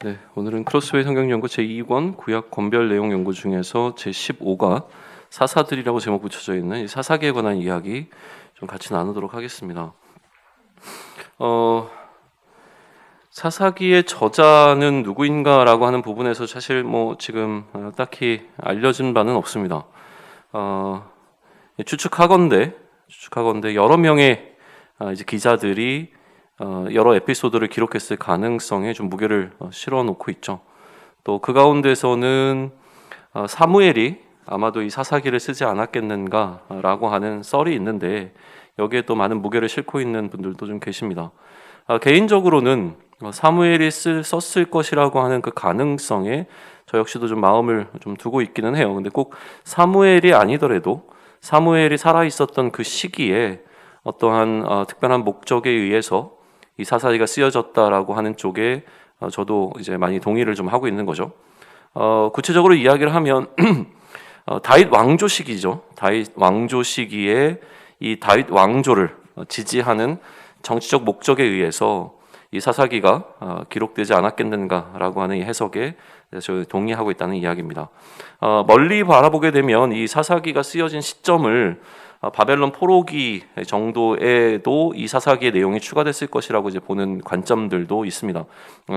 네, 오늘은 크로스웨이 성경연구 제2권 구약 권별 내용 연구 중에서 제15가 사사들이라고 제목 붙여져 있는 이 사사기에 관한 이야기 좀 같이 나누도록 하겠습니다. 사사기의 저자는 누구인가라고 하는 부분에서 사실 지금 딱히 알려진 바는 없습니다. 추측하건대 여러 명의 이제 기자들이 여러 에피소드를 기록했을 가능성에 좀 무게를 실어 놓고 있죠. 또 그 가운데서는 사무엘이 아마도 이 사사기를 쓰지 않았겠는가라고 하는 썰이 있는데 여기에 또 많은 무게를 싣고 있는 분들도 좀 계십니다. 개인적으로는 사무엘이 썼을 것이라고 하는 그 가능성에 저 역시도 좀 마음을 좀 두고 있기는 해요. 근데 꼭 사무엘이 아니더라도 사무엘이 살아 있었던 그 시기에 어떠한 특별한 목적에 의해서 이 사사기가 쓰여졌다라고 하는 쪽에 저도 이제 많이 동의를 좀 하고 있는 거죠. 구체적으로 이야기를 하면 다윗 왕조 시기죠. 다윗 왕조 시기에 이 다윗 왕조를 지지하는 정치적 목적에 의해서 이 사사기가 기록되지 않았겠는가라고 하는 이 해석에 저 동의하고 있다는 이야기입니다. 멀리 바라보게 되면 이 사사기가 쓰여진 시점을 바벨론 포로기 정도에도 이 사사기의 내용이 추가됐을 것이라고 이제 보는 관점들도 있습니다.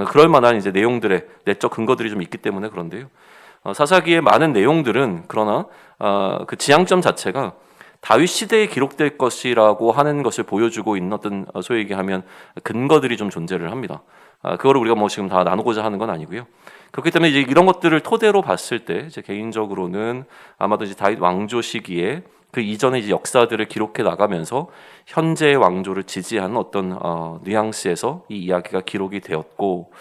그럴 만한 이제 내용들의 내적 근거들이 좀 있기 때문에 그런데요. 사사기의 많은 내용들은 그러나 그 지향점 자체가 다윗 시대에 기록될 것이라고 하는 것을 보여주고 있는 어떤 소위 얘기하면 근거들이 좀 존재를 합니다. 그거를 우리가 지금 다 나누고자 하는 건 아니고요. 그렇기 때문에 이제 이런 것들을 토대로 봤을 때 제 개인적으로는 아마도 이제 다윗 왕조 시기에 그 이전의 이제 역사들을 기록해 나가면서 현재의 왕조를 지지하는 어떤 뉘앙스에서 이 이야기가 기록이 되었고,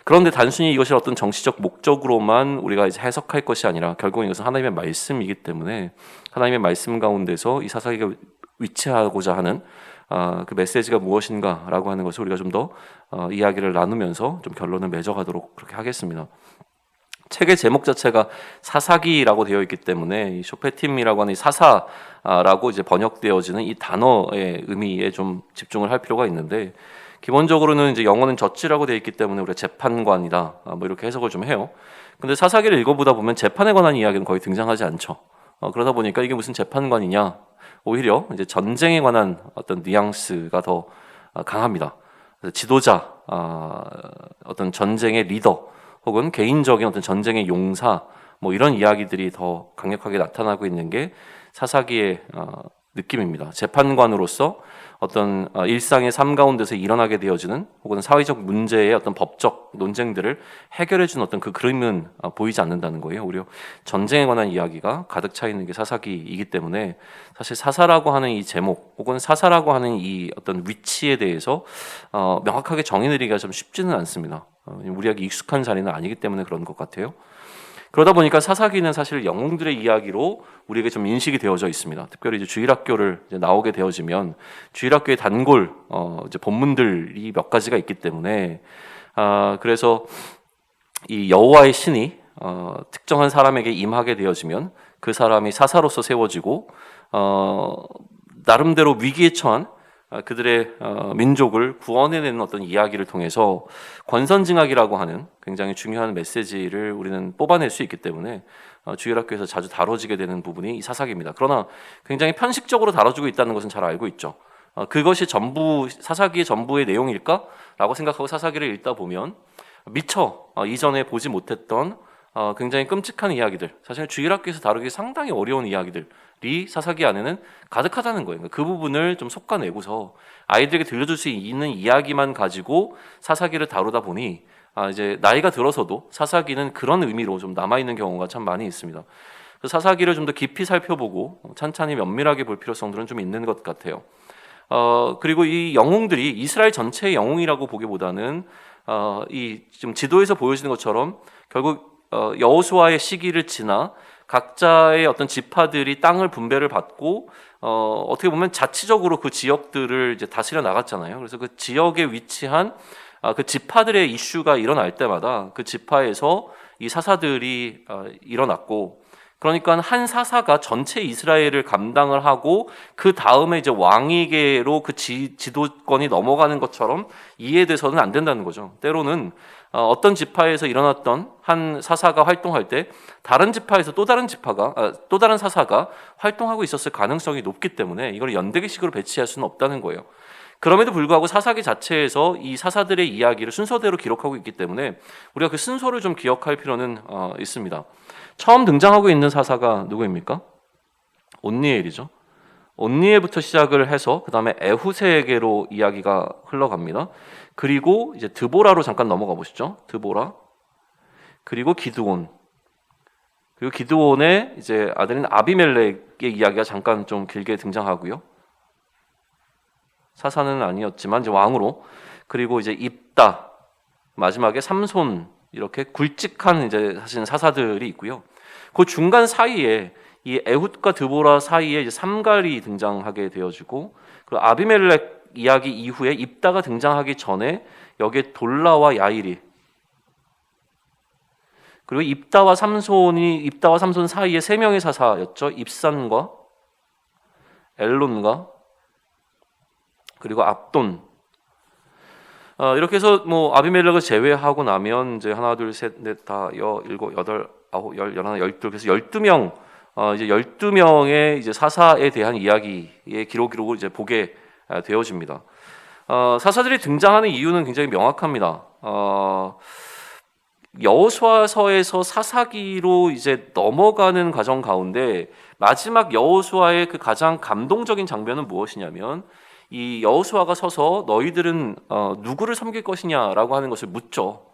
그런데 단순히 이것이 어떤 정치적 목적으로만 우리가 이제 해석할 것이 아니라 결국은 이것은 하나님의 말씀이기 때문에 하나님의 말씀 가운데서 이 사사기가 위치하고자 하는 그 메시지가 무엇인가라고 하는 것을 우리가 좀 더 이야기를 나누면서 좀 결론을 맺어가도록 그렇게 하겠습니다. 책의 제목 자체가 사사기라고 되어 있기 때문에 이 쇼페팀이라고 하는 이 사사라고 이제 번역되어지는 이 단어의 의미에 좀 집중을 할 필요가 있는데, 기본적으로는 이제 영어는 저지라고 되어 있기 때문에 우리가 재판관이다 이렇게 해석을 좀 해요. 근데 사사기를 읽어보다 보면 재판에 관한 이야기는 거의 등장하지 않죠. 그러다 보니까 이게 무슨 재판관이냐, 오히려 이제 전쟁에 관한 어떤 뉘앙스가 더 강합니다. 지도자, 어떤 전쟁의 리더, 혹은 개인적인 어떤 전쟁의 용사, 이런 이야기들이 더 강력하게 나타나고 있는 게 사사기의 느낌입니다. 재판관으로서 어떤 일상의 삶 가운데서 일어나게 되어지는 혹은 사회적 문제의 어떤 법적 논쟁들을 해결해주는 어떤 그 그림은 보이지 않는다는 거예요. 오히려 전쟁에 관한 이야기가 가득 차 있는 게 사사기이기 때문에 사실 사사라고 하는 이 제목 혹은 사사라고 하는 이 어떤 위치에 대해서 명확하게 정의 내리기가 좀 쉽지는 않습니다. 우리에게 익숙한 자리는 아니기 때문에 그런 것 같아요. 그러다 보니까 사사기는 사실 영웅들의 이야기로 우리에게 좀 인식이 되어져 있습니다. 특별히 이제 주일학교를 이제 나오게 되어지면 주일학교의 단골 이제 본문들이 몇 가지가 있기 때문에 그래서 이 여호와의 신이 특정한 사람에게 임하게 되어지면 그 사람이 사사로서 세워지고 나름대로 위기에 처한 그들의 민족을 구원해내는 어떤 이야기를 통해서 권선징악이라고 하는 굉장히 중요한 메시지를 우리는 뽑아낼 수 있기 때문에 주일학교에서 자주 다뤄지게 되는 부분이 이 사사기입니다. 그러나 굉장히 편식적으로 다뤄지고 있다는 것은 잘 알고 있죠. 그것이 전부 사사기의 전부의 내용일까라고 생각하고 사사기를 읽다 보면 미처 이전에 보지 못했던 굉장히 끔찍한 이야기들, 사실 주일학교에서 다루기 상당히 어려운 이야기들이 사사기 안에는 가득하다는 거예요. 그 부분을 좀 솎아내고서 아이들에게 들려줄 수 있는 이야기만 가지고 사사기를 다루다 보니 이제 나이가 들어서도 사사기는 그런 의미로 좀 남아있는 경우가 참 많이 있습니다. 사사기를 좀 더 깊이 살펴보고 찬찬히 면밀하게 볼 필요성들은 좀 있는 것 같아요. 그리고 이 영웅들이 이스라엘 전체의 영웅이라고 보기보다는 이 좀 지도에서 보여지는 것처럼 결국 여호수아의 시기를 지나 각자의 어떤 지파들이 땅을 분배를 받고 어떻게 보면 자치적으로 그 지역들을 이제 다스려 나갔잖아요. 그래서 그 지역에 위치한 그 지파들의 이슈가 일어날 때마다 그 지파에서 이 사사들이 일어났고, 그러니까 한 사사가 전체 이스라엘을 감당을 하고 그 다음에 이제 왕에게로 그 지도권이 넘어가는 것처럼 이해돼서는 안 된다는 거죠. 때로는 어떤 지파에서 일어났던 한 사사가 활동할 때 다른 지파에서 또 다른 사사가 활동하고 있었을 가능성이 높기 때문에 이걸 연대기식으로 배치할 수는 없다는 거예요. 그럼에도 불구하고 사사기 자체에서 이 사사들의 이야기를 순서대로 기록하고 있기 때문에 우리가 그 순서를 좀 기억할 필요는 있습니다. 처음 등장하고 있는 사사가 누구입니까? 온니엘이죠. 온니엘부터 시작을 해서 그 다음에 에후세에게로 이야기가 흘러갑니다. 그리고 이제 드보라로 잠깐 넘어가 보시죠. 드보라, 그리고 기드온, 그리고 기드온의 이제 아들인 아비멜렉의 이야기가 잠깐 좀 길게 등장하고요. 사사는 아니었지만 이제 왕으로, 그리고 이제 입다, 마지막에 삼손, 이렇게 굵직한 이제 사실 사사들이 있고요. 그 중간 사이에 이 에훗과 드보라 사이에 이제 삼갈이 등장하게 되어지고, 그리고 아비멜렉 이야기 이후에 입다가 등장하기 전에 여기에 돌라와 야일이, 그리고 입다와 삼손 사이에 세 명의 사사였죠. 입산과 엘론과 그리고 압돈. 이렇게 해서 뭐 아비멜렉을 제외하고 나면 이제 하나, 둘, 셋, 넷, 다, 일곱, 여덟, 아홉, 열, 열하나, 열둘, 그래서 12명, 이제 12명의 이제 사사에 대한 이야기의 기록으로 이제 보게 되어집니다. 사사들이 등장하는 이유는 굉장히 명확합니다. 여호수아서에서 사사기로 이제 넘어가는 과정 가운데 마지막 여호수아의 그 가장 감동적인 장면은 무엇이냐면, 이 여호수아가 서서 너희들은 누구를 섬길 것이냐라고 하는 것을 묻죠.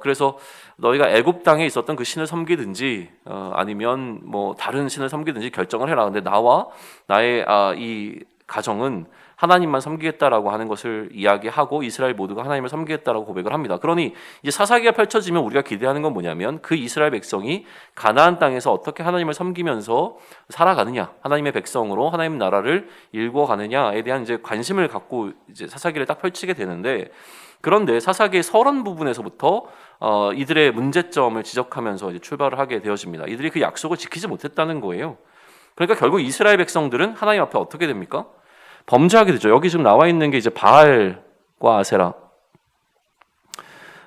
그래서 너희가 애굽 땅에 있었던 그 신을 섬기든지 아니면 뭐 다른 신을 섬기든지 결정을 해라. 근데 나와 나의 이 가정은 하나님만 섬기겠다라고 하는 것을 이야기하고 이스라엘 모두가 하나님을 섬기겠다라고 고백을 합니다. 그러니 이제 사사기가 펼쳐지면 우리가 기대하는 건 뭐냐면, 그 이스라엘 백성이 가나안 땅에서 어떻게 하나님을 섬기면서 살아가느냐, 하나님의 백성으로 하나님 나라를 일궈가느냐에 대한 이제 관심을 갖고 이제 사사기를 딱 펼치게 되는데, 그런데 사사기의 서론 부분에서부터 이들의 문제점을 지적하면서 이제 출발을 하게 되어집니다. 이들이 그 약속을 지키지 못했다는 거예요. 그러니까 결국 이스라엘 백성들은 하나님 앞에 어떻게 됩니까? 범죄하게 되죠. 여기 지금 나와 있는 게 이제 바알과 아세라.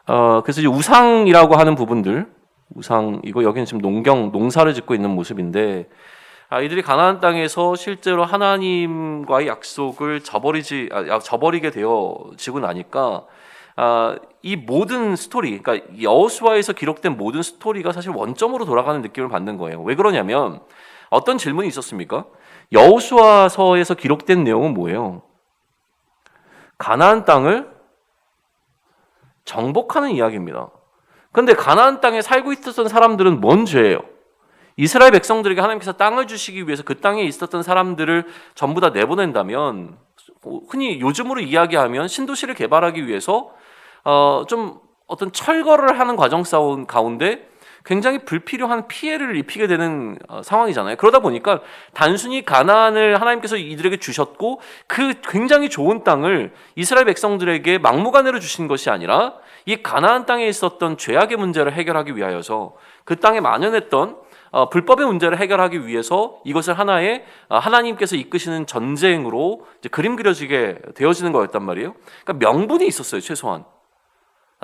그래서 이제 우상이라고 하는 부분들, 우상이고 여기는 지금 농사를 짓고 있는 모습인데, 이들이 가나안 땅에서 실제로 하나님과의 약속을 저버리게 되어지고 나니까 이 모든 스토리, 그러니까 여호수아에서 기록된 모든 스토리가 사실 원점으로 돌아가는 느낌을 받는 거예요. 왜 그러냐면, 어떤 질문이 있었습니까? 여호수아서에서 기록된 내용은 뭐예요? 가나안 땅을 정복하는 이야기입니다. 그런데 가나안 땅에 살고 있었던 사람들은 뭔 죄예요? 이스라엘 백성들에게 하나님께서 땅을 주시기 위해서 그 땅에 있었던 사람들을 전부 다 내보낸다면, 흔히 요즘으로 이야기하면 신도시를 개발하기 위해서 좀 어떤 철거를 하는 과정 가운데 굉장히 불필요한 피해를 입히게 되는 상황이잖아요. 그러다 보니까 단순히 가나안을 하나님께서 이들에게 주셨고 그 굉장히 좋은 땅을 이스라엘 백성들에게 막무가내로 주신 것이 아니라, 이 가나안 땅에 있었던 죄악의 문제를 해결하기 위하여서, 그 땅에 만연했던 불법의 문제를 해결하기 위해서 이것을 하나의 하나님께서 이끄시는 전쟁으로 이제 그림 그려지게 되어지는 거였단 말이에요. 그러니까 명분이 있었어요, 최소한.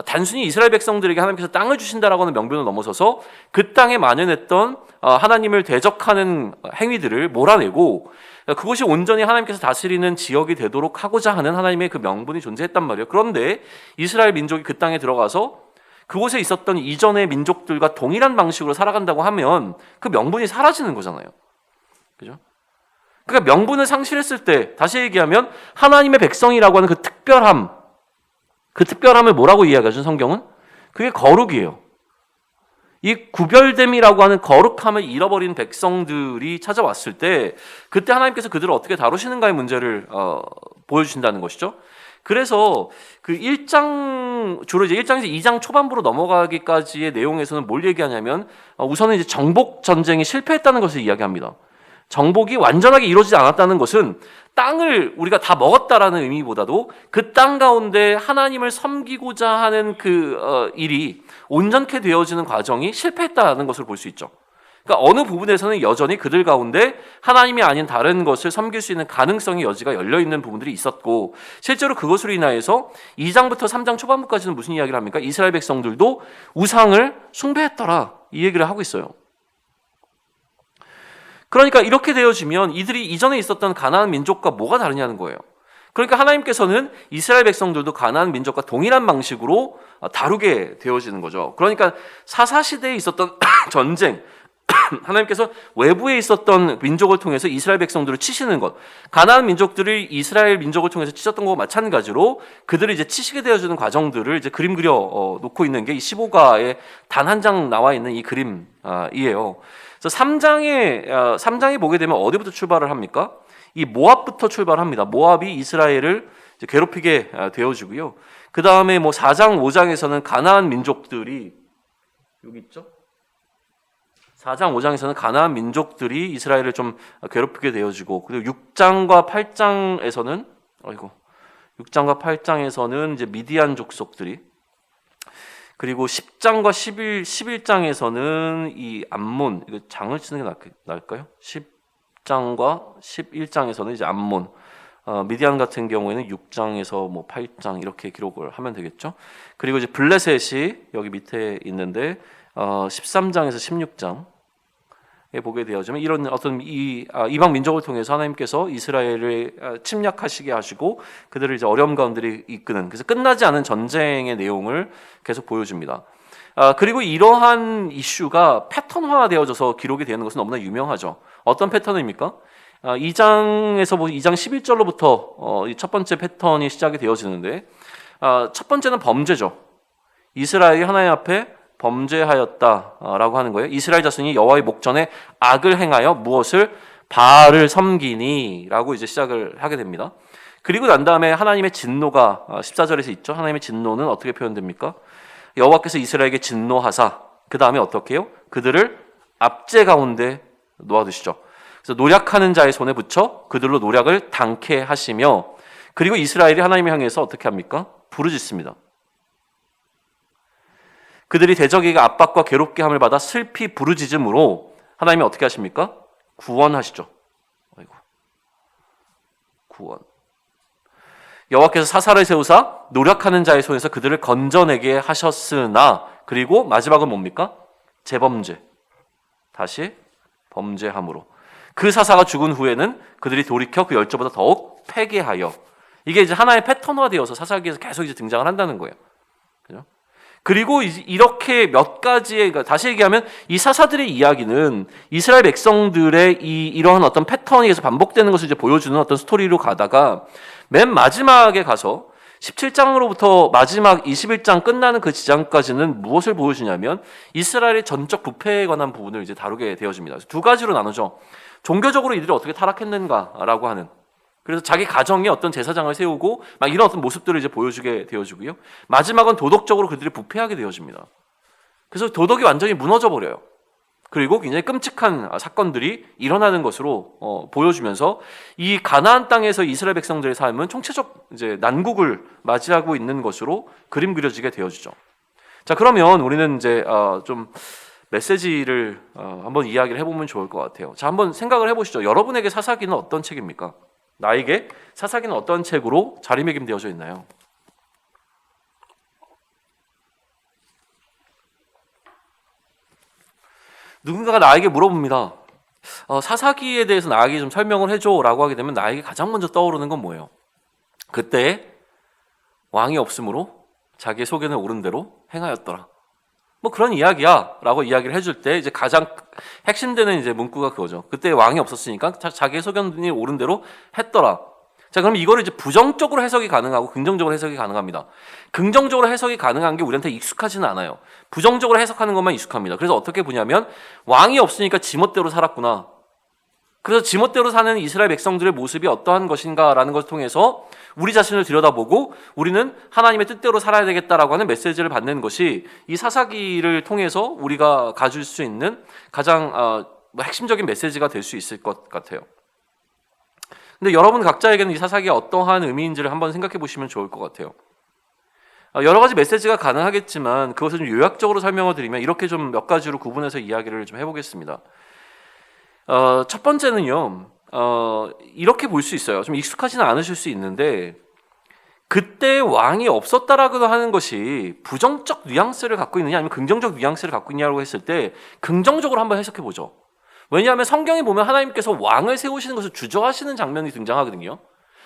단순히 이스라엘 백성들에게 하나님께서 땅을 주신다라고 하는 명분을 넘어서서 그 땅에 만연했던 하나님을 대적하는 행위들을 몰아내고, 그것이 온전히 하나님께서 다스리는 지역이 되도록 하고자 하는 하나님의 그 명분이 존재했단 말이에요. 그런데 이스라엘 민족이 그 땅에 들어가서 그곳에 있었던 이전의 민족들과 동일한 방식으로 살아간다고 하면 그 명분이 사라지는 거잖아요. 그죠? 그러니까 명분을 상실했을 때, 다시 얘기하면 하나님의 백성이라고 하는 그 특별함을 뭐라고 이야기하죠, 성경은? 그게 거룩이에요. 이 구별됨이라고 하는 거룩함을 잃어버린 백성들이 찾아왔을 때, 그때 하나님께서 그들을 어떻게 다루시는가의 문제를 보여주신다는 것이죠. 그래서 그 1장, 주로 이제 1장에서 2장 초반부로 넘어가기까지의 내용에서는 뭘 얘기하냐면, 우선은 이제 정복 전쟁이 실패했다는 것을 이야기합니다. 정복이 완전하게 이루어지지 않았다는 것은 땅을 우리가 다 먹었다라는 의미보다도 그 땅 가운데 하나님을 섬기고자 하는 그 일이 온전케 되어지는 과정이 실패했다는 것을 볼 수 있죠. 그러니까 어느 부분에서는 여전히 그들 가운데 하나님이 아닌 다른 것을 섬길 수 있는 가능성의 여지가 열려있는 부분들이 있었고, 실제로 그것으로 인하여서 2장부터 3장 초반부까지는 무슨 이야기를 합니까? 이스라엘 백성들도 우상을 숭배했더라, 이 얘기를 하고 있어요. 그러니까 이렇게 되어지면 이들이 이전에 있었던 가나안 민족과 뭐가 다르냐는 거예요. 그러니까 하나님께서는 이스라엘 백성들도 가나안 민족과 동일한 방식으로 다루게 되어지는 거죠. 그러니까 사사시대에 있었던 전쟁, 하나님께서 외부에 있었던 민족을 통해서 이스라엘 백성들을 치시는 것, 가나안 민족들이 이스라엘 민족을 통해서 치셨던 것과 마찬가지로 그들을 이제 치시게 되어주는 과정들을 이제 그림 그려 놓고 있는 게 이 15가에 단 한 장 나와 있는 이 그림이에요. 그래서 3장에 보게 되면 어디부터 출발을 합니까? 이 모압부터 출발합니다. 모압이 이스라엘을 이제 괴롭히게 되어지고요. 그 다음에 뭐 4장, 5장에서는 가나안 민족들이 여기 있죠. 4장, 5장에서는 가나안 민족들이 이스라엘을 좀 괴롭히게 되어지고, 그리고 6장과 8장에서는 6장과 8장에서는 이제 미디안 족속들이, 그리고 10장과 11장에서는 이 암몬, 이거 장을 치는 게 나을까요? 10장과 11장에서는 이제 암몬, 미디안 같은 경우에는 6장에서 뭐 8장 이렇게 기록을 하면 되겠죠. 그리고 이제 블레셋이 여기 밑에 있는데 13장에서 16장에 보게 되어지면 이런 어떤 이방 민족을 통해서 하나님께서 이스라엘을 침략하시게 하시고 그들을 이제 어려움 가운데 이끄는, 그래서 끝나지 않은 전쟁의 내용을 계속 보여줍니다. 그리고 이러한 이슈가 패턴화되어져서 기록이 되는 것은 너무나 유명하죠. 어떤 패턴입니까? 2장에서 2장 11절로부터 첫 번째 패턴이 시작이 되어지는데, 첫 번째는 범죄죠. 이스라엘이 하나님 앞에 범죄하였다라고 하는 거예요. 이스라엘 자손이 여호와의 목전에 악을 행하여 무엇을? 바알을 섬기니라고 이제 시작을 하게 됩니다. 그리고 난 다음에 하나님의 진노가 14절에서 있죠. 하나님의 진노는 어떻게 표현됩니까? 여호와께서 이스라엘에게 진노하사 그 다음에 어떻게 해요? 그들을 압제 가운데 놓아두시죠. 그래서 노략하는 자의 손에 붙여 그들로 노략을 당케 하시며, 그리고 이스라엘이 하나님을 향해서 어떻게 합니까? 부르짖습니다. 그들이 대적에게 압박과 괴롭게 함을 받아 슬피 부르짖음으로 하나님이 어떻게 하십니까? 구원하시죠. 구원. 여호와께서 사사를 세우사 노력하는 자의 손에서 그들을 건져내게 하셨으나, 그리고 마지막은 뭡니까? 재범죄. 다시 범죄함으로. 그 사사가 죽은 후에는 그들이 돌이켜 그 열조보다 더욱 패게하여. 이게 이제 하나의 패턴화되어서 사사기에서 계속 이제 등장을 한다는 거예요. 그죠? 그리고 이렇게 몇 가지의, 그러니까 다시 얘기하면 이 사사들의 이야기는 이스라엘 백성들의 이러한 어떤 패턴이 계속 반복되는 것을 이제 보여주는 어떤 스토리로 가다가 맨 마지막에 가서 17장으로부터 마지막 21장 끝나는 그 지장까지는 무엇을 보여주냐면 이스라엘의 전적 부패에 관한 부분을 이제 다루게 되어집니다. 두 가지로 나누죠. 종교적으로 이들이 어떻게 타락했는가라고 하는, 그래서 자기 가정에 어떤 제사장을 세우고 막 이런 어떤 모습들을 이제 보여주게 되어지고요. 마지막은 도덕적으로 그들이 부패하게 되어집니다. 그래서 도덕이 완전히 무너져 버려요. 그리고 굉장히 끔찍한 사건들이 일어나는 것으로 보여주면서 이 가나안 땅에서 이스라엘 백성들의 삶은 총체적 이제 난국을 맞이하고 있는 것으로 그림 그려지게 되어지죠. 자, 그러면 우리는 이제 좀 메시지를 한번 이야기를 해보면 좋을 것 같아요. 자, 한번 생각을 해보시죠. 여러분에게 사사기는 어떤 책입니까? 나에게 사사기는 어떤 책으로 자리매김되어져 있나요? 누군가가 나에게 물어봅니다. 사사기에 대해서 나에게 좀 설명을 해줘 라고 하게 되면 나에게 가장 먼저 떠오르는 건 뭐예요? 그때 왕이 없으므로 자기의 소견에 오른 대로 행하였더라. 뭐 그런 이야기야 라고 이야기를 해줄 때 이제 가장 핵심되는 이제 문구가 그거죠. 그때 왕이 없었으니까 자기의 소견이 오른 대로 했더라. 자, 그럼 이거를 이제 부정적으로 해석이 가능하고 긍정적으로 해석이 가능합니다. 긍정적으로 해석이 가능한 게 우리한테 익숙하지는 않아요. 부정적으로 해석하는 것만 익숙합니다. 그래서 어떻게 보냐면 왕이 없으니까 지멋대로 살았구나. 그래서 지멋대로 사는 이스라엘 백성들의 모습이 어떠한 것인가라는 것을 통해서 우리 자신을 들여다보고 우리는 하나님의 뜻대로 살아야 되겠다라고 하는 메시지를 받는 것이 이 사사기를 통해서 우리가 가질 수 있는 가장 핵심적인 메시지가 될 수 있을 것 같아요. 근데 여러분 각자에게는 이 사사기가 어떠한 의미인지를 한번 생각해 보시면 좋을 것 같아요. 여러 가지 메시지가 가능하겠지만 그것을 좀 요약적으로 설명을 드리면 이렇게 좀 몇 가지로 구분해서 이야기를 좀 해보겠습니다. 첫 번째는요, 이렇게 볼 수 있어요. 좀 익숙하지는 않으실 수 있는데, 그때 왕이 없었다라고 하는 것이 부정적 뉘앙스를 갖고 있느냐 아니면 긍정적 뉘앙스를 갖고 있냐고 했을 때 긍정적으로 한번 해석해 보죠. 왜냐하면 성경에 보면 하나님께서 왕을 세우시는 것을 주저하시는 장면이 등장하거든요.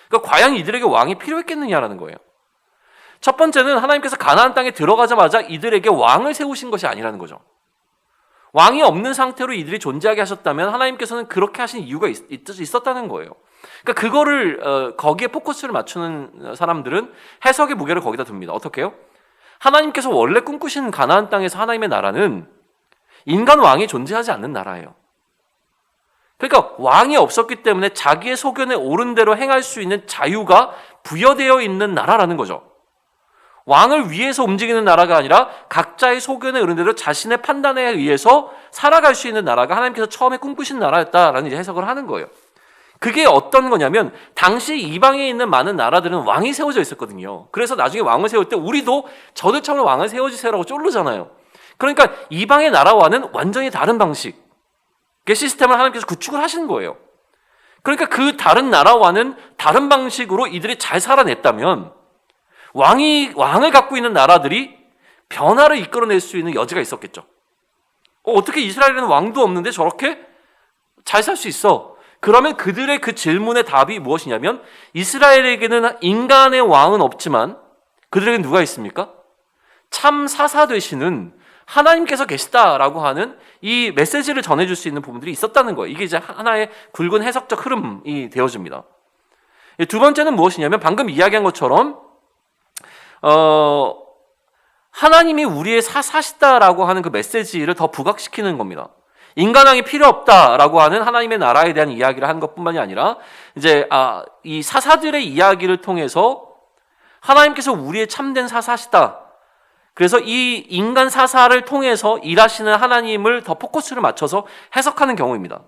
그러니까 과연 이들에게 왕이 필요했겠느냐라는 거예요. 첫 번째는 하나님께서 가나안 땅에 들어가자마자 이들에게 왕을 세우신 것이 아니라는 거죠. 왕이 없는 상태로 이들이 존재하게 하셨다면 하나님께서는 그렇게 하신 이유가 있었다는 거예요. 그러니까 그거를 거기에 포커스를 맞추는 사람들은 해석의 무게를 거기다 둡니다. 어떻게 해요? 하나님께서 원래 꿈꾸신 가나안 땅에서 하나님의 나라는 인간 왕이 존재하지 않는 나라예요. 그러니까 왕이 없었기 때문에 자기의 소견에 옳은 대로 행할 수 있는 자유가 부여되어 있는 나라라는 거죠. 왕을 위해서 움직이는 나라가 아니라 각자의 소견에 옳은 대로 자신의 판단에 의해서 살아갈 수 있는 나라가 하나님께서 처음에 꿈꾸신 나라였다라는 이제 해석을 하는 거예요. 그게 어떤 거냐면 당시 이방에 있는 많은 나라들은 왕이 세워져 있었거든요. 그래서 나중에 왕을 세울 때 우리도 저들처럼 왕을 세워주세요라고 쫄르잖아요. 그러니까 이방의 나라와는 완전히 다른 방식의 시스템을 하나님께서 구축을 하신 거예요. 그러니까 그 다른 나라와는 다른 방식으로 이들이 잘 살아냈다면 왕을 갖고 있는 나라들이 변화를 이끌어낼 수 있는 여지가 있었겠죠. 어떻게 이스라엘에는 왕도 없는데 저렇게 잘 살 수 있어? 그러면 그들의 그 질문의 답이 무엇이냐면 이스라엘에게는 인간의 왕은 없지만 그들에게는 누가 있습니까? 참 사사 되시는 하나님께서 계시다라고 하는 이 메시지를 전해줄 수 있는 부분들이 있었다는 거예요. 이게 이제 하나의 굵은 해석적 흐름이 되어집니다. 두 번째는 무엇이냐면 방금 이야기한 것처럼 하나님이 우리의 사사시다라고 하는 그 메시지를 더 부각시키는 겁니다. 인간왕이 필요 없다라고 하는 하나님의 나라에 대한 이야기를 하는 것뿐만이 아니라 이제 이 사사들의 이야기를 통해서 하나님께서 우리의 참된 사사시다. 그래서 이 인간 사사를 통해서 일하시는 하나님을 더 포커스를 맞춰서 해석하는 경우입니다.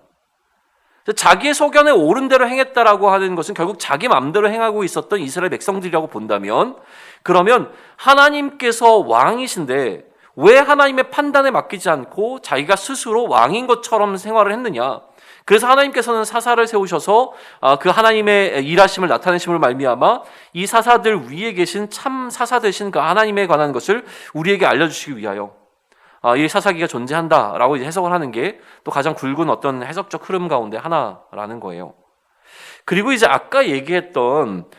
자기의 소견에 옳은 대로 행했다라고 하는 것은 결국 자기 마음대로 행하고 있었던 이스라엘 백성들이라고 본다면 그러면 하나님께서 왕이신데 왜 하나님의 판단에 맡기지 않고 자기가 스스로 왕인 것처럼 생활을 했느냐. 그래서 하나님께서는 사사를 세우셔서 그 하나님의 일하심을 나타내심을 말미암아 이 사사들 위에 계신 참 사사 되신 그 하나님에 관한 것을 우리에게 알려주시기 위하여 이 사사기가 존재한다라고 이제 해석을 하는 게 또 가장 굵은 어떤 해석적 흐름 가운데 하나라는 거예요. 그리고 이제 아까 얘기했던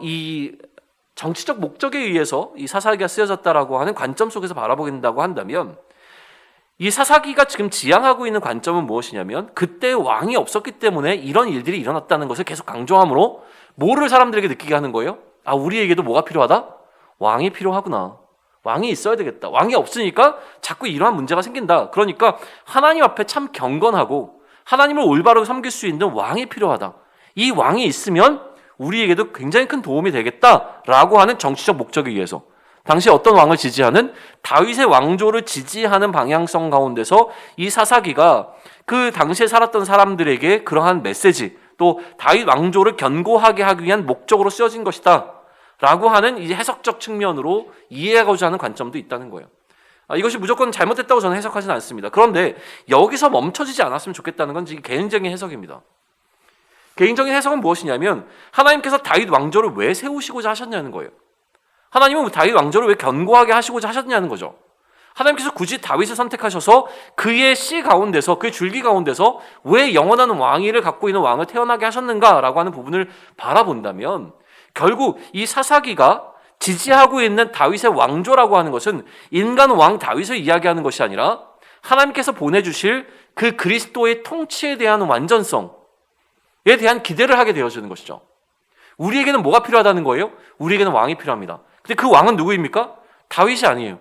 이 정치적 목적에 의해서 이 사사기가 쓰여졌다라고 하는 관점 속에서 바라보게 된다고 한다면 이 사사기가 지금 지향하고 있는 관점은 무엇이냐면 그때 왕이 없었기 때문에 이런 일들이 일어났다는 것을 계속 강조함으로 뭐를 사람들에게 느끼게 하는 거예요? 우리에게도 뭐가 필요하다? 왕이 필요하구나. 왕이 있어야 되겠다. 왕이 없으니까 자꾸 이러한 문제가 생긴다. 그러니까 하나님 앞에 참 경건하고 하나님을 올바르게 섬길 수 있는 왕이 필요하다. 이 왕이 있으면 우리에게도 굉장히 큰 도움이 되겠다라고 하는 정치적 목적에 의해서 당시 어떤 왕을 지지하는 다윗의 왕조를 지지하는 방향성 가운데서 이 사사기가 그 당시에 살았던 사람들에게 그러한 메시지 또 다윗 왕조를 견고하게 하기 위한 목적으로 쓰여진 것이다 라고 하는 이 해석적 측면으로 이해하고자 하는 관점도 있다는 거예요. 이것이 무조건 잘못됐다고 저는 해석하지는 않습니다. 그런데 여기서 멈춰지지 않았으면 좋겠다는 건 개인적인 해석입니다. 개인적인 해석은 무엇이냐면 하나님께서 다윗 왕조를 왜 세우시고자 하셨냐는 거예요. 하나님은 다윗 왕조를 왜 견고하게 하시고자 하셨냐는 거죠. 하나님께서 굳이 다윗을 선택하셔서 그의 씨 가운데서 그의 줄기 가운데서 왜 영원한 왕위를 갖고 있는 왕을 태어나게 하셨는가라고 하는 부분을 바라본다면 결국 이 사사기가 지지하고 있는 다윗의 왕조라고 하는 것은 인간 왕 다윗을 이야기하는 것이 아니라 하나님께서 보내주실 그 그리스도의 통치에 대한 완전성에 대한 기대를 하게 되어지는 것이죠. 우리에게는 뭐가 필요하다는 거예요? 우리에게는 왕이 필요합니다. 근데 그 왕은 누구입니까? 다윗이 아니에요.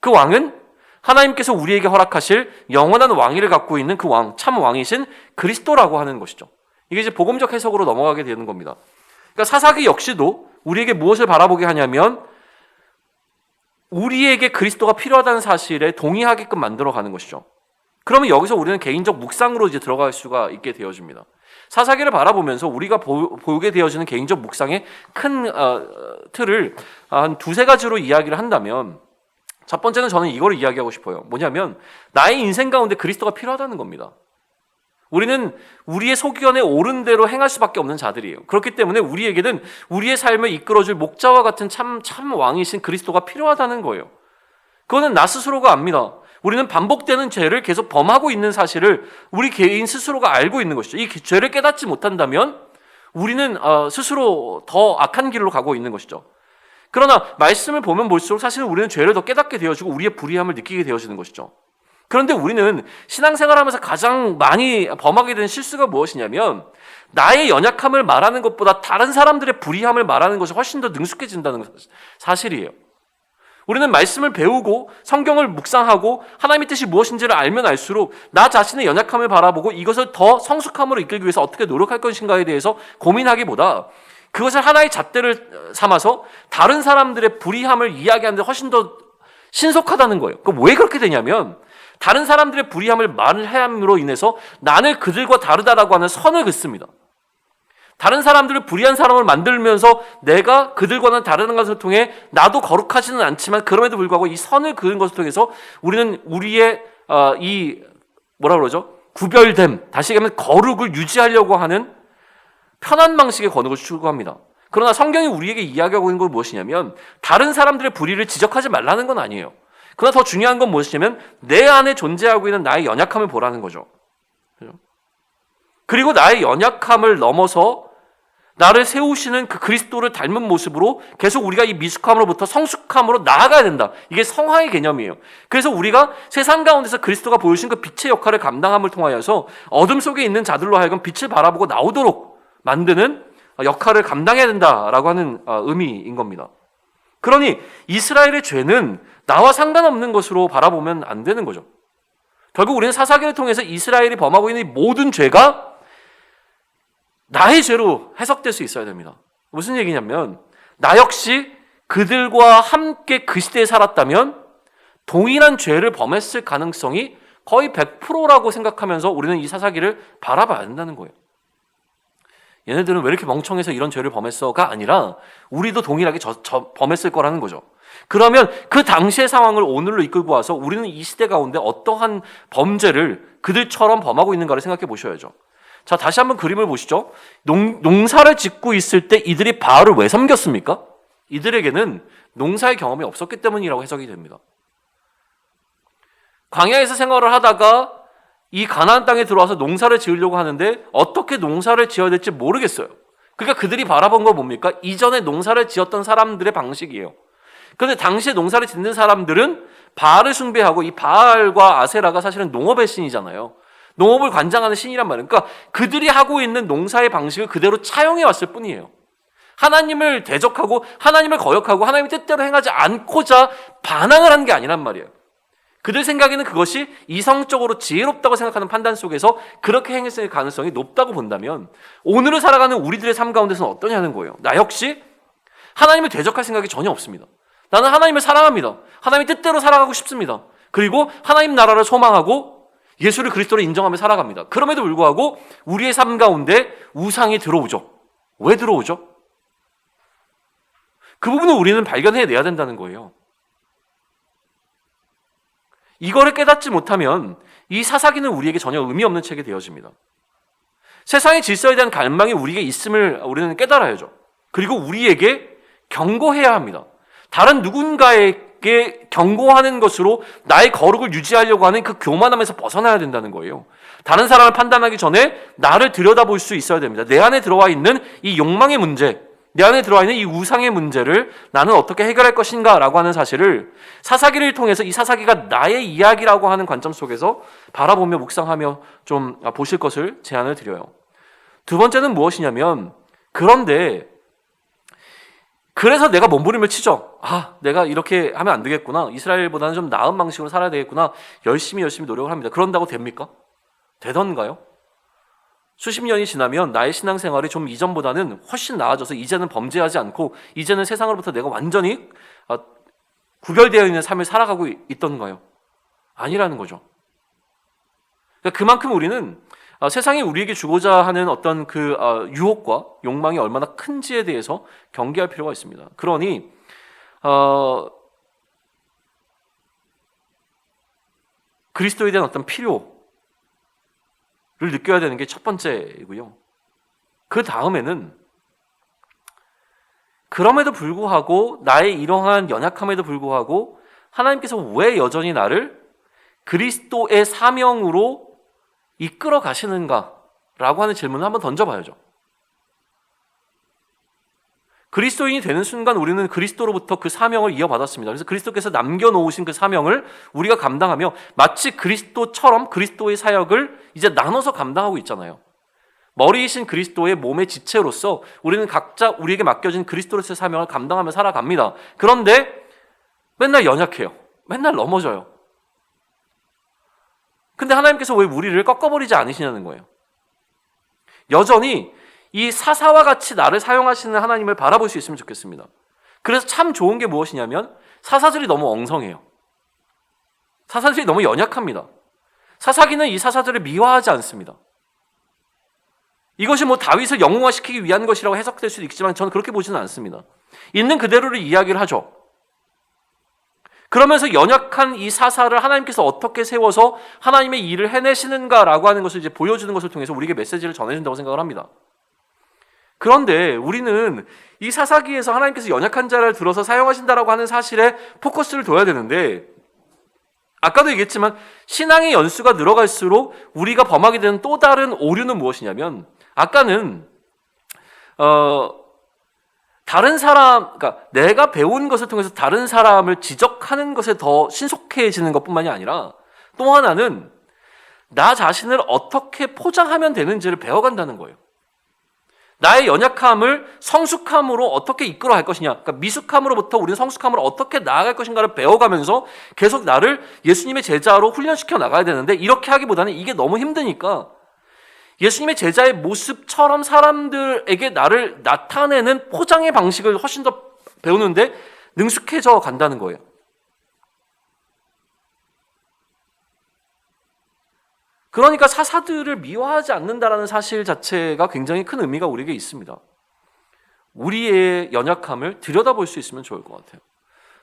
그 왕은 하나님께서 우리에게 허락하실 영원한 왕위를 갖고 있는 그 왕, 참 왕이신 그리스도라고 하는 것이죠. 이게 이제 복음적 해석으로 넘어가게 되는 겁니다. 그러니까 사사기 역시도 우리에게 무엇을 바라보게 하냐면 우리에게 그리스도가 필요하다는 사실에 동의하게끔 만들어가는 것이죠. 그러면 여기서 우리는 개인적 묵상으로 이제 들어갈 수가 있게 되어집니다. 사사기를 바라보면서 우리가 보게 되어지는 개인적 묵상의 큰 틀을 한 두세 가지로 이야기를 한다면, 첫 번째는 저는 이걸 이야기하고 싶어요. 뭐냐면 나의 인생 가운데 그리스도가 필요하다는 겁니다. 우리는 우리의 소견에 옳은 대로 행할 수밖에 없는 자들이에요. 그렇기 때문에 우리에게는 우리의 삶을 이끌어줄 목자와 같은 참 왕이신 그리스도가 필요하다는 거예요. 그거는 나 스스로가 압니다. 우리는 반복되는 죄를 계속 범하고 있는 사실을 우리 개인 스스로가 알고 있는 것이죠. 이 죄를 깨닫지 못한다면 우리는 스스로 더 악한 길로 가고 있는 것이죠. 그러나 말씀을 보면 볼수록 사실은 우리는 죄를 더 깨닫게 되어지고 우리의 불의함을 느끼게 되어지는 것이죠. 그런데 우리는 신앙생활하면서 가장 많이 범하게 되는 실수가 무엇이냐면 나의 연약함을 말하는 것보다 다른 사람들의 불의함을 말하는 것이 훨씬 더 능숙해진다는 사실이에요. 우리는 말씀을 배우고 성경을 묵상하고 하나님의 뜻이 무엇인지를 알면 알수록 나 자신의 연약함을 바라보고 이것을 더 성숙함으로 이끌기 위해서 어떻게 노력할 것인가에 대해서 고민하기보다 그것을 하나의 잣대를 삼아서 다른 사람들의 불의함을 이야기하는 데 훨씬 더 신속하다는 거예요. 왜 그렇게 되냐면 다른 사람들의 불의함을 말함으로 인해서 나는 그들과 다르다라고 하는 선을 긋습니다. 다른 사람들을 불의한 사람을 만들면서 내가 그들과는 다른 것을 통해 나도 거룩하지는 않지만 그럼에도 불구하고 이 선을 그은 것을 통해서 우리는 우리의 구별됨, 다시 얘기하면 거룩을 유지하려고 하는 편한 방식의 거룩을 추구합니다. 그러나 성경이 우리에게 이야기하고 있는 건 무엇이냐면 다른 사람들의 불의를 지적하지 말라는 건 아니에요. 그러나 더 중요한 건 무엇이냐면 내 안에 존재하고 있는 나의 연약함을 보라는 거죠. 그리고 나의 연약함을 넘어서 나를 세우시는 그 그리스도를 닮은 모습으로 계속 우리가 이 미숙함으로부터 성숙함으로 나아가야 된다. 이게 성화의 개념이에요. 그래서 우리가 세상 가운데서 그리스도가 보여주신 그 빛의 역할을 감당함을 통하여서 어둠 속에 있는 자들로 하여금 빛을 바라보고 나오도록 만드는 역할을 감당해야 된다라고 하는 의미인 겁니다. 그러니 이스라엘의 죄는 나와 상관없는 것으로 바라보면 안 되는 거죠. 결국 우리는 사사기를 통해서 이스라엘이 범하고 있는 이 모든 죄가 나의 죄로 해석될 수 있어야 됩니다. 무슨 얘기냐면 나 역시 그들과 함께 그 시대에 살았다면 동일한 죄를 범했을 가능성이 거의 100%라고 생각하면서 우리는 이 사사기를 바라봐야 된다는 거예요. 얘네들은 왜 이렇게 멍청해서 이런 죄를 범했어가 아니라 우리도 동일하게 범했을 거라는 거죠. 그러면 그 당시의 상황을 오늘로 이끌고 와서 우리는 이 시대 가운데 어떠한 범죄를 그들처럼 범하고 있는가를 생각해 보셔야죠. 자, 다시 한번 그림을 보시죠. 농사를 짓고 있을 때 이들이 바알을 왜 섬겼습니까? 이들에게는 농사의 경험이 없었기 때문이라고 해석이 됩니다. 광야에서 생활을 하다가 이 가나안 땅에 들어와서 농사를 지으려고 하는데 어떻게 농사를 지어야 될지 모르겠어요. 그러니까 그들이 바라본 건 뭡니까? 이전에 농사를 지었던 사람들의 방식이에요. 그런데 당시에 농사를 짓는 사람들은 바알을 숭배하고 이 바알과 아세라가 사실은 농업의 신이잖아요. 농업을 관장하는 신이란 말이에요. 그러니까 그들이 하고 있는 농사의 방식을 그대로 차용해 왔을 뿐이에요. 하나님을 대적하고 하나님을 거역하고 하나님의 뜻대로 행하지 않고자 반항을 한 게 아니란 말이에요. 그들 생각에는 그것이 이성적으로 지혜롭다고 생각하는 판단 속에서 그렇게 행했을 가능성이 높다고 본다면 오늘을 살아가는 우리들의 삶 가운데서는 어떠냐는 거예요. 나 역시 하나님을 대적할 생각이 전혀 없습니다. 나는 하나님을 사랑합니다. 하나님의 뜻대로 살아가고 싶습니다. 그리고 하나님 나라를 소망하고 예수를 그리스도로 인정하며 살아갑니다. 그럼에도 불구하고 우리의 삶 가운데 우상이 들어오죠. 왜 들어오죠? 그 부분을 우리는 발견해내야 된다는 거예요. 이거를 깨닫지 못하면 이 사사기는 우리에게 전혀 의미 없는 책이 되어집니다. 세상의 질서에 대한 갈망이 우리에게 있음을 우리는 깨달아야죠. 그리고 우리에게 경고해야 합니다. 다른 누군가에게 경고하는 것으로 나의 거룩을 유지하려고 하는 그 교만함에서 벗어나야 된다는 거예요. 다른 사람을 판단하기 전에 나를 들여다볼 수 있어야 됩니다. 내 안에 들어와 있는 이 욕망의 문제, 내 안에 들어와 있는 이 우상의 문제를 나는 어떻게 해결할 것인가 라고 하는 사실을 사사기를 통해서 이 사사기가 나의 이야기라고 하는 관점 속에서 바라보며 묵상하며 좀 보실 것을 제안을 드려요. 두 번째는 무엇이냐면 그래서 내가 몸부림을 치죠. 내가 이렇게 하면 안 되겠구나. 이스라엘보다는 좀 나은 방식으로 살아야 되겠구나. 열심히 노력을 합니다. 그런다고 됩니까? 되던가요? 수십 년이 지나면 나의 신앙생활이 좀 이전보다는 훨씬 나아져서 이제는 범죄하지 않고 이제는 세상으로부터 내가 완전히 구별되어 있는 삶을 살아가고 있던가요? 아니라는 거죠. 그러니까 그만큼 우리는 세상이 우리에게 주고자 하는 어떤 그 유혹과 욕망이 얼마나 큰지에 대해서 경계할 필요가 있습니다. 그러니 그리스도에 대한 어떤 필요를 느껴야 되는 게 첫 번째이고요. 그 다음에는 그럼에도 불구하고 나의 이러한 연약함에도 불구하고 하나님께서 왜 여전히 나를 그리스도의 사명으로 이끌어 가시는가라고 하는 질문을 한번 던져봐야죠. 그리스도인이 되는 순간 우리는 그리스도로부터 그 사명을 이어받았습니다. 그래서 그리스도께서 남겨놓으신 그 사명을 우리가 감당하며 마치 그리스도처럼 그리스도의 사역을 이제 나눠서 감당하고 있잖아요. 머리이신 그리스도의 몸의 지체로서 우리는 각자 우리에게 맡겨진 그리스도로서의 사명을 감당하며 살아갑니다. 그런데 맨날 연약해요. 맨날 넘어져요. 근데 하나님께서 왜 우리를 꺾어버리지 않으시냐는 거예요. 여전히 이 사사와 같이 나를 사용하시는 하나님을 바라볼 수 있으면 좋겠습니다. 그래서 참 좋은 게 무엇이냐면 사사들이 너무 엉성해요. 사사들이 너무 연약합니다. 사사기는 이 사사들을 미화하지 않습니다. 이것이 다윗을 영웅화시키기 위한 것이라고 해석될 수도 있지만 저는 그렇게 보지는 않습니다. 있는 그대로를 이야기를 하죠. 그러면서 연약한 이 사사를 하나님께서 어떻게 세워서 하나님의 일을 해내시는가라고 하는 것을 이제 보여주는 것을 통해서 우리에게 메시지를 전해준다고 생각을 합니다. 그런데 우리는 이 사사기에서 하나님께서 연약한 자를 들어서 사용하신다라고 하는 사실에 포커스를 둬야 되는데 아까도 얘기했지만 신앙의 연수가 늘어갈수록 우리가 범하게 되는 또 다른 오류는 무엇이냐면 아까는 다른 사람, 그러니까 내가 배운 것을 통해서 다른 사람을 지적하는 것에 더 신속해지는 것뿐만이 아니라 또 하나는 나 자신을 어떻게 포장하면 되는지를 배워간다는 거예요. 나의 연약함을 성숙함으로 어떻게 이끌어갈 것이냐, 그러니까 미숙함으로부터 우리는 성숙함으로 어떻게 나아갈 것인가를 배워가면서 계속 나를 예수님의 제자로 훈련시켜 나가야 되는데 이렇게 하기보다는 이게 너무 힘드니까 예수님의 제자의 모습처럼 사람들에게 나를 나타내는 포장의 방식을 훨씬 더 배우는데 능숙해져 간다는 거예요. 그러니까 사사들을 미화하지 않는다라는 사실 자체가 굉장히 큰 의미가 우리에게 있습니다. 우리의 연약함을 들여다볼 수 있으면 좋을 것 같아요.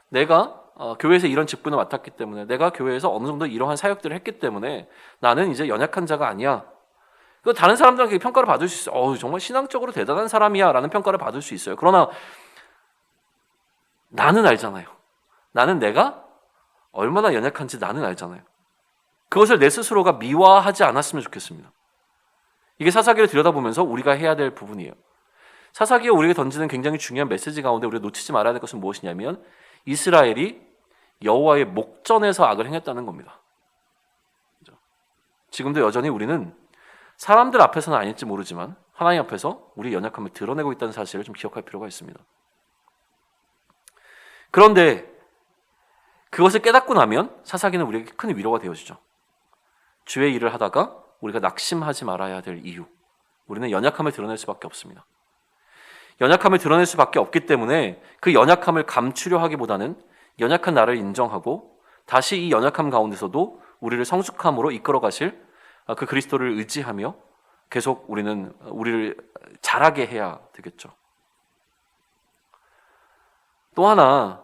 내가 교회에서 이런 직분을 맡았기 때문에 내가 교회에서 어느 정도 이러한 사역들을 했기 때문에 나는 이제 연약한 자가 아니야. 다른 사람들한테 평가를 받을 수 있어요. 정말 신앙적으로 대단한 사람이야 라는 평가를 받을 수 있어요. 그러나 나는 알잖아요. 나는 내가 얼마나 연약한지 나는 알잖아요. 그것을 내 스스로가 미화하지 않았으면 좋겠습니다. 이게 사사기를 들여다보면서 우리가 해야 될 부분이에요. 사사기가 우리에게 던지는 굉장히 중요한 메시지 가운데 우리가 놓치지 말아야 될 것은 무엇이냐면 이스라엘이 여호와의 목전에서 악을 행했다는 겁니다. 지금도 여전히 우리는 사람들 앞에서는 아닐지 모르지만 하나님 앞에서 우리의 연약함을 드러내고 있다는 사실을 좀 기억할 필요가 있습니다. 그런데 그것을 깨닫고 나면 사사기는 우리에게 큰 위로가 되어지죠. 주의 일을 하다가 우리가 낙심하지 말아야 될 이유, 우리는 연약함을 드러낼 수밖에 없습니다. 연약함을 드러낼 수밖에 없기 때문에 그 연약함을 감추려 하기보다는 연약한 나를 인정하고 다시 이 연약함 가운데서도 우리를 성숙함으로 이끌어 가실 그 그리스도를 의지하며 계속 우리를 자라게 해야 되겠죠. 또 하나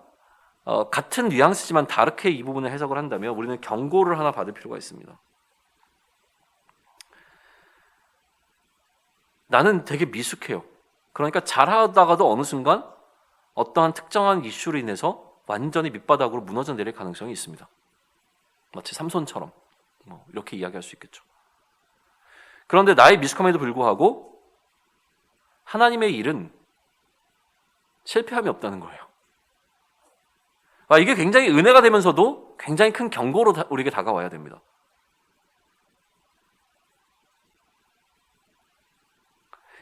같은 뉘앙스지만 다르게 이 부분을 해석을 한다면 우리는 경고를 하나 받을 필요가 있습니다. 나는 되게 미숙해요. 그러니까 잘하다가도 어느 순간 어떠한 특정한 이슈로 인해서 완전히 밑바닥으로 무너져 내릴 가능성이 있습니다. 마치 삼손처럼 이렇게 이야기할 수 있겠죠. 그런데 나의 미숙함에도 불구하고 하나님의 일은 실패함이 없다는 거예요. 이게 굉장히 은혜가 되면서도 굉장히 큰 경고로 우리에게 다가와야 됩니다.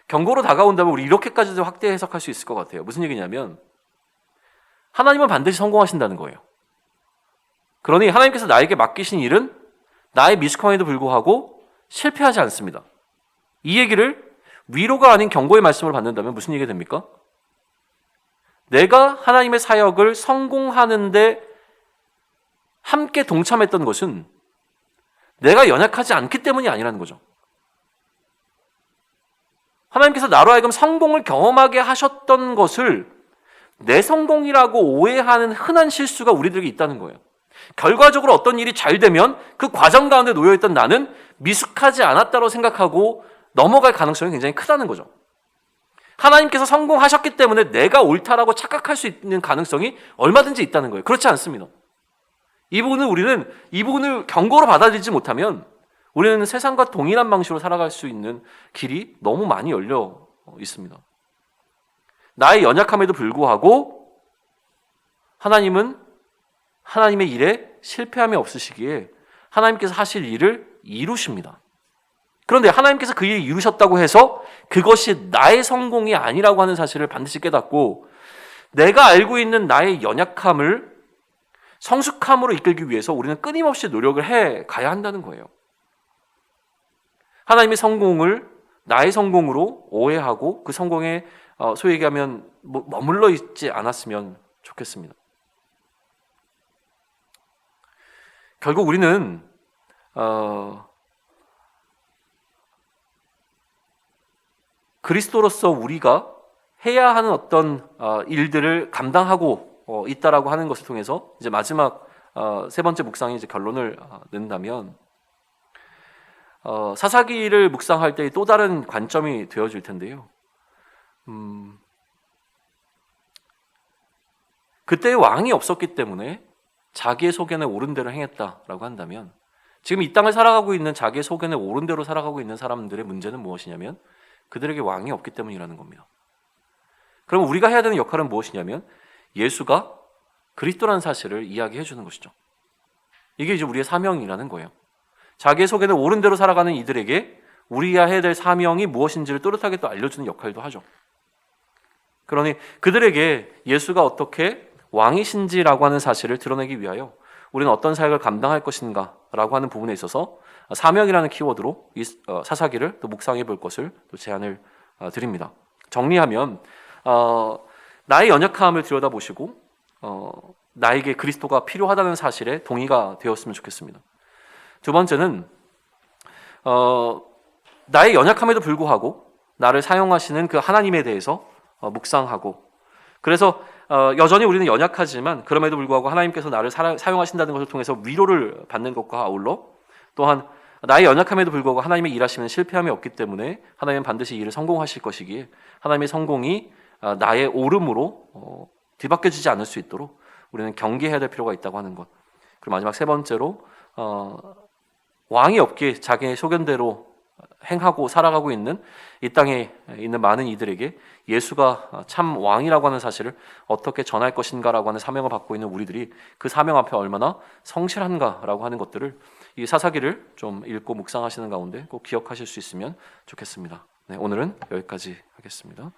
경고로 다가온다면 우리 이렇게까지도 확대 해석할 수 있을 것 같아요. 무슨 얘기냐면 하나님은 반드시 성공하신다는 거예요. 그러니 하나님께서 나에게 맡기신 일은 나의 미숙함에도 불구하고 실패하지 않습니다. 이 얘기를 위로가 아닌 경고의 말씀을 받는다면 무슨 얘기가 됩니까? 내가 하나님의 사역을 성공하는데 함께 동참했던 것은 내가 연약하지 않기 때문이 아니라는 거죠. 하나님께서 나로 하여금 성공을 경험하게 하셨던 것을 내 성공이라고 오해하는 흔한 실수가 우리들에게 있다는 거예요. 결과적으로 어떤 일이 잘 되면 그 과정 가운데 놓여있던 나는 미숙하지 않았다고 생각하고 넘어갈 가능성이 굉장히 크다는 거죠. 하나님께서 성공하셨기 때문에 내가 옳다라고 착각할 수 있는 가능성이 얼마든지 있다는 거예요. 그렇지 않습니다. 이 부분을 경고로 받아들이지 못하면 우리는 세상과 동일한 방식으로 살아갈 수 있는 길이 너무 많이 열려 있습니다. 나의 연약함에도 불구하고 하나님은 하나님의 일에 실패함이 없으시기에 하나님께서 하실 일을 이루십니다. 그런데 하나님께서 그 일을 이루셨다고 해서 그것이 나의 성공이 아니라고 하는 사실을 반드시 깨닫고 내가 알고 있는 나의 연약함을 성숙함으로 이끌기 위해서 우리는 끊임없이 노력을 해 가야 한다는 거예요. 하나님의 성공을 나의 성공으로 오해하고 그 성공에 소위 얘기하면 머물러 있지 않았으면 좋겠습니다. 결국 우리는 그리스도로서 우리가 해야 하는 어떤 일들을 감당하고 있다라고 하는 것을 통해서 이제 마지막 세 번째 묵상이 이제 결론을 낸다면 사사기를 묵상할 때 또 다른 관점이 되어질 텐데요. 그때 왕이 없었기 때문에 자기의 소견에 옳은 대로 행했다라고 한다면 지금 이 땅을 살아가고 있는 자기의 소견에 옳은 대로 살아가고 있는 사람들의 문제는 무엇이냐면 그들에게 왕이 없기 때문이라는 겁니다. 그럼 우리가 해야 되는 역할은 무엇이냐면 예수가 그리스도라는 사실을 이야기해 주는 것이죠. 이게 이제 우리의 사명이라는 거예요. 자기의 소견에 옳은 대로 살아가는 이들에게 우리가 해야 될 사명이 무엇인지를 또렷하게 또 알려주는 역할도 하죠. 그러니 그들에게 예수가 어떻게 왕이신지라고 하는 사실을 드러내기 위하여 우리는 어떤 사역을 감당할 것인가 라고 하는 부분에 있어서 사명이라는 키워드로 이 사사기를 또 묵상해 볼 것을 또 제안을 드립니다. 정리하면 나의 연약함을 들여다보시고 나에게 그리스도가 필요하다는 사실에 동의가 되었으면 좋겠습니다. 두 번째는 나의 연약함에도 불구하고 나를 사용하시는 그 하나님에 대해서 묵상하고 그래서 여전히 우리는 연약하지만 그럼에도 불구하고 하나님께서 나를 사용하신다는 것을 통해서 위로를 받는 것과 아울러 또한 나의 연약함에도 불구하고 하나님의 일하시면 실패함이 없기 때문에 하나님은 반드시 일을 성공하실 것이기에 하나님의 성공이 나의 옳음으로 뒤바뀌어지지 않을 수 있도록 우리는 경계해야 될 필요가 있다고 하는 것. 그리고 마지막 세 번째로 왕이 없기에 자기의 소견대로 행하고 살아가고 있는 이 땅에 있는 많은 이들에게 예수가 참 왕이라고 하는 사실을 어떻게 전할 것인가라고 하는 사명을 받고 있는 우리들이 그 사명 앞에 얼마나 성실한가라고 하는 것들을 이 사사기를 좀 읽고 묵상하시는 가운데 꼭 기억하실 수 있으면 좋겠습니다. 네, 오늘은 여기까지 하겠습니다.